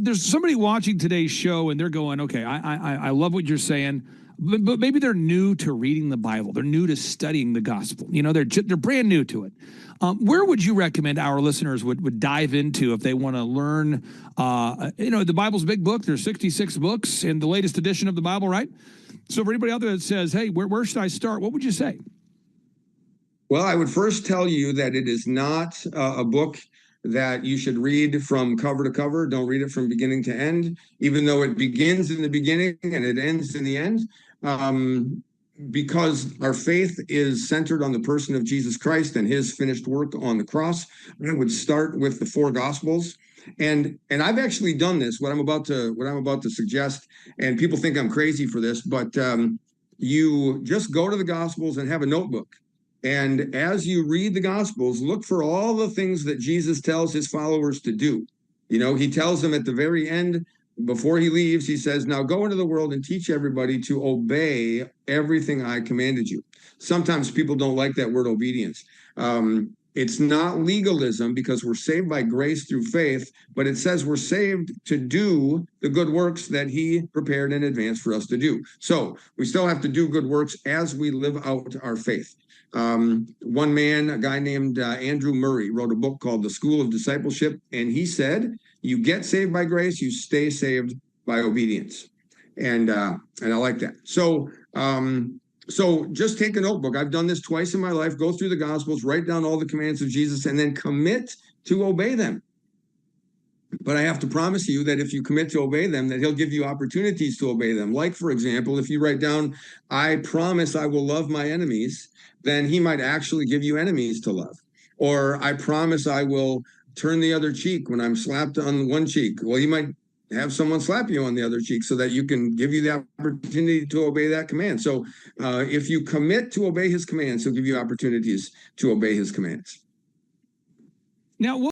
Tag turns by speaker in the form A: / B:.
A: There's somebody watching today's show and they're going, okay, I love what you're saying, but maybe they're new to reading the Bible. They're new to studying the gospel. You know, they're brand new to it. Where would you recommend our listeners would dive into if they want to learn? The Bible's a big book. There's 66 books in the latest edition of the Bible, right? So for anybody out there that says, hey, where should I start? What would you say?
B: Well, I would first tell you that it is not a book that you should read from cover to cover. Don't read it from beginning to end, even though it begins in the beginning and it ends in the end. Because our faith is centered on the person of Jesus Christ and his finished work on the cross. I would start with the four Gospels. And I've actually done this, what I'm about to suggest, and people think I'm crazy for this, but you just go to the Gospels and have a notebook. And as you read the Gospels, look for all the things that Jesus tells his followers to do. You know, he tells them at the very end, before he leaves, he says, now go into the world and teach everybody to obey everything I commanded you. Sometimes people don't like that word obedience. It's not legalism because we're saved by grace through faith, but it says we're saved to do the good works that he prepared in advance for us to do. So we still have to do good works as we live out our faith. One man, a guy named Andrew Murray, wrote a book called The School of Discipleship, and he said, you get saved by grace, you stay saved by obedience. And I like that. So just take a notebook. I've done this twice in my life. Go through the Gospels, write down all the commands of Jesus, and then commit to obey them. But I have to promise you that if you commit to obey them, that he'll give you opportunities to obey them. Like, for example, if you write down, I promise I will love my enemies, then he might actually give you enemies to love. Or I promise I will turn the other cheek when I'm slapped on one cheek. Well, you might have someone slap you on the other cheek so that you can give you the opportunity to obey that command. So if you commit to obey his commands, he'll give you opportunities to obey his commands.
A: Now,